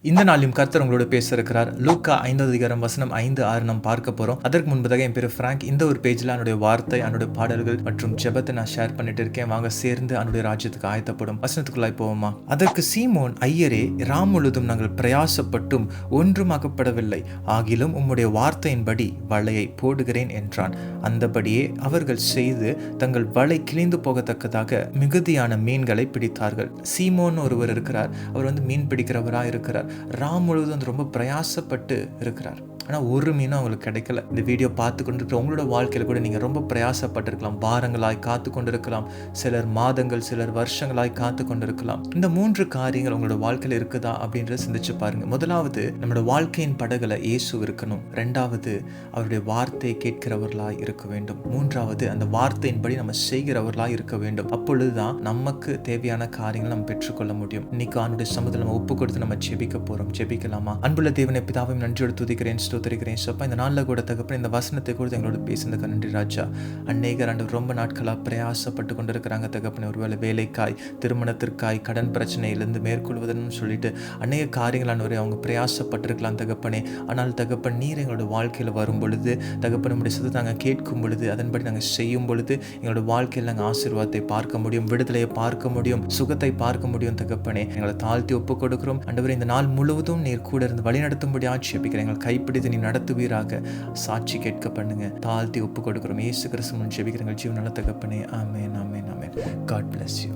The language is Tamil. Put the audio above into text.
இந்த நாளையும் கர்த்தர் உங்களோட பேச இருக்கிறார். லூக்கா 5வது அதிகாரம் வசனம் 5, 6 நாம் பார்க்க போறோம். அதற்கு முன்பதாக என் பேரு பிராங்க். இந்த ஒரு பேஜ்ல என்னுடைய வார்த்தை, என்னுடைய பாடல்கள் மற்றும் ஜெபத்தை நான் ஷேர் பண்ணிட்டு இருக்கேன். வாங்க சேர்ந்து என்னுடைய ராஜ்யத்துக்கு ஆயத்தப்படும். வசனத்துக்குள்ளாய் போவோமா? அதற்கு சீமோன், ஐயரே, ராம் முழுதும் நாங்கள் பிரயாசப்பட்டும் ஒன்றும் அகப்படவில்லை, ஆகிலும் உம்முடைய வார்த்தையின்படி வலையை போடுகிறேன் என்றான். அந்தபடியே அவர்கள் செய்து தங்கள் வலை கிழிந்து போகத்தக்கதாக மிகுதியான மீன்களை பிடித்தார்கள். சீமோன் ஒருவர் இருக்கிறார். அவர் மீன் பிடிக்கிறவராக இருக்கிறார். ராம் முழுவதும் ரொம்ப பிரயாசப்பட்டு இருக்கிறார். ஆனால் ஒரு மீனும் அவங்களுக்கு கிடைக்கல. இந்த வீடியோ பார்த்து கொண்டிருக்கிற உங்களோட வாழ்க்கையில் கூட நீங்கள் ரொம்ப பிரயாசப்பட்டிருக்கலாம். வாரங்களாய் காத்து கொண்டிருக்கலாம், சிலர் மாதங்கள், சிலர் வருஷங்களாய் காத்து கொண்டிருக்கலாம். இந்த 3 காரியங்கள் உங்களோட வாழ்க்கையில் இருக்குதா அப்படின்றத சிந்திச்சு பாருங்க. முதலாவது, நம்மளோட வாழ்க்கையின் படகுல இயேசு இருக்கணும். 2வது, அவருடைய வார்த்தையை கேட்கிறவர்களாய் இருக்க வேண்டும். 3வது, அந்த வார்த்தையின்படி நம்ம செய்கிறவர்களாய் இருக்க வேண்டும். அப்பொழுதுதான் நமக்கு தேவையான காரியங்களை நம்ம பெற்றுக்கொள்ள முடியும். இன்னைக்கு அவனுடைய சமூகத்தில் நம்ம ஒப்பு கொடுத்து நம்ம ஜெபிக்க போறோம். ஜெபிக்கலாமா? அன்புள்ள தேவனை, பிதாவையும் நன்றியோடு துதிக்கிறேன், ஸ்தோத்திரிக்கிறேன். சப்பா, இந்த நாளில் கூட தகப்பன் இந்த வசனத்தை கூட எங்களோட பேசுனதுக்கு நன்றி ராஜா. அநேகர் ரொம்ப நாட்களாக பிரயாசப்பட்டு கொண்டிருக்கிறாங்க தகப்பனே. ஒருவேளை வேலைக்காய், திருமணத்திற்காய், கடன் பிரச்சனையிலிருந்து மேற்கொள்வதுன்னு சொல்லிட்டு அநேக காரியங்களான அவங்க பிரயாசப்பட்டிருக்கலாம் தகப்பனே. ஆனால் தகப்பன், நீர் எங்களோட வாழ்க்கையில் வரும் பொழுது தகப்பன், நம்முடைய சத்தத்தை நாங்கள் கேட்கும் பொழுது, அதன்படி நாங்கள் செய்யும் பொழுது எங்களோட வாழ்க்கையில் நாங்கள் ஆசீர்வாதத்தை பார்க்க முடியும், விடுதலையை பார்க்க முடியும், சுகத்தை பார்க்க முடியும் தகப்பனே. எங்களை தாழ்த்தி ஒப்பு கொடுக்கிறோம் ஆண்டவரே. இந்த நாள் முழுவதும் நீர் கூட இருந்து வழி நடத்தும்படி ஆட்சேபிக்கிறேன். எங்கள் கைப்பிடித்து நீ நடத்துவீராக. சாட்சி கேட்க பண்ணுங்க. தாழ்த்தி ஒப்பு கொடுக்கிறோம். இயேசு கிறிஸ்து மூலம் ஜெபிக்கிறேன் ஜீவனான தகப்பனே. ஆமென், ஆமென், ஆமென். God bless you.